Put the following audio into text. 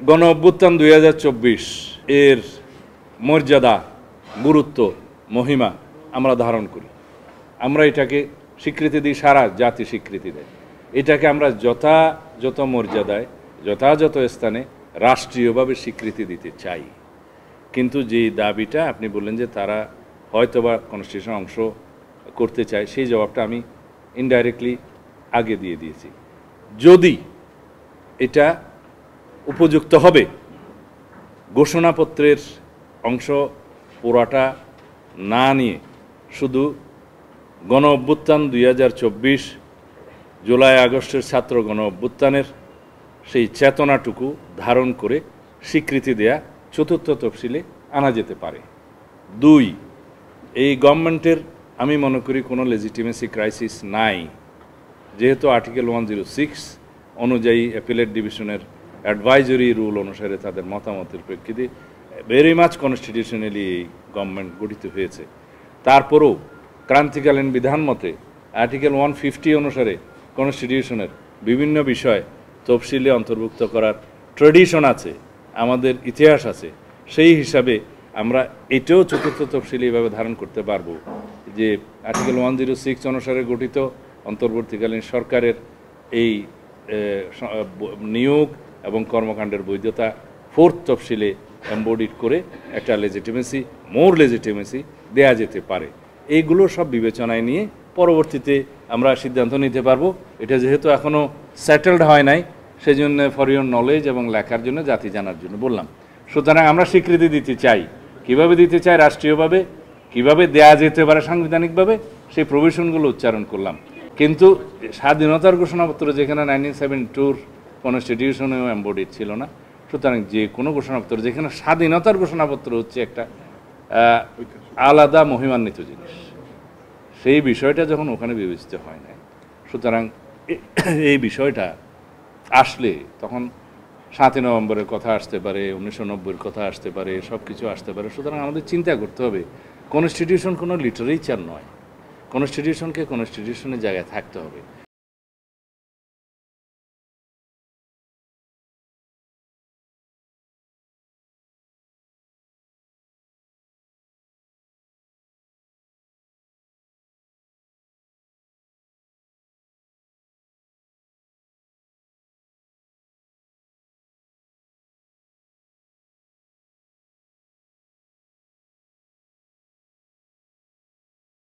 গণ অভ্যুত্থান ২০২৪ এর মর্যাদা, গুরুত্ব, মহিমা আমরা ধারণ করি। আমরা এটাকে স্বীকৃতি দিই, সারা জাতি স্বীকৃতি দেয়। এটাকে আমরা যথাযথ মর্যাদায়, যথাযথ স্থানে রাষ্ট্রীয়ভাবে স্বীকৃতি দিতে চাই। কিন্তু যে দাবিটা আপনি বললেন যে তারা হয়তোবা কনস্টিটিউশন অংশ করতে চায়, সেই জবাবটা আমি ইনডাইরেক্টলি আগে দিয়ে দিয়েছি। যদি এটা উপযুক্ত হবে, ঘোষণাপত্রের অংশ পুরাটা না নিয়ে শুধু গণ অভ্যুত্থান ২০২৪ জুলাই আগস্টের ছাত্র গণ অভ্যুত্থানের সেই চেতনাটুকু ধারণ করে স্বীকৃতি দেয়া চতুর্থ তফসিলে আনা যেতে পারে। ২, এই গভর্নমেন্টের আমি মনে করি কোনো লেজিটিমেসি ক্রাইসিস নাই, যেহেতু আর্টিকেল 106 অনুযায়ী অ্যাপিলেট ডিভিশনের অ্যাডভাইজরি রুল অনুসারে তাদের মতামতের প্রেক্ষিতে ভেরি মাচ কনস্টিটিউশনালি এই গভর্নমেন্ট গঠিত হয়েছে। তারপরেও ক্রান্তিকালীন বিধান মতে আর্টিকেল 150 অনুসারে কনস্টিটিউশনের বিভিন্ন বিষয় তফসিলে অন্তর্ভুক্ত করার ট্রেডিশন আছে, আমাদের ইতিহাস আছে। সেই হিসাবে আমরা এটাও চতুর্থ তফসিলে এইভাবে ধারণ করতে পারবো যে আর্টিকেল 106 অনুসারে গঠিত অন্তর্বর্তীকালীন সরকারের এই নিয়োগ এবং কর্মকাণ্ডের বৈধতা ফোর্থ তফসিলে এমবডিড করে একটা মোর লেজিটিমেসি দেয়া যেতে পারে। এইগুলো সব বিবেচনায় নিয়ে পরবর্তীতে আমরা সিদ্ধান্ত নিতে পারবো। এটা যেহেতু এখনও সেটেলড হয় নাই, সেই জন্য ফর ইউর নলেজ এবং লেখার জন্য, জাতি জানার জন্য বললাম। সুতরাং আমরা স্বীকৃতি দিতে চাই। কিভাবে দিতে চাই? রাষ্ট্রীয়ভাবে। কিভাবে দেয়া যেতে পারে সাংবিধানিকভাবে, সেই প্রভিশনগুলো উচ্চারণ করলাম। কিন্তু স্বাধীনতার ঘোষণাপত্র যেখানে 1972 কনস্টিটিউশনেও এমবডিড ছিল না, সুতরাং যে কোনো ঘোষণাপত্র যেখানে স্বাধীনতার ঘোষণাপত্র হচ্ছে একটা আলাদা মহিমান্বিত জিনিস, সেই বিষয়টা যখন ওখানে বিবেচিত হয় না, সুতরাং এই বিষয়টা আসলে তখন 7ই নভেম্বরের কথা আসতে পারে, 1990-এর কথা আসতে পারে, সব কিছু আসতে পারে। সুতরাং আমাদের চিন্তা করতে হবে, কনস্টিটিউশন কোনো লিটারেচার নয়। কনস্টিটিউশনকে কনস্টিটিউশনের জায়গায় থাকতে হবে।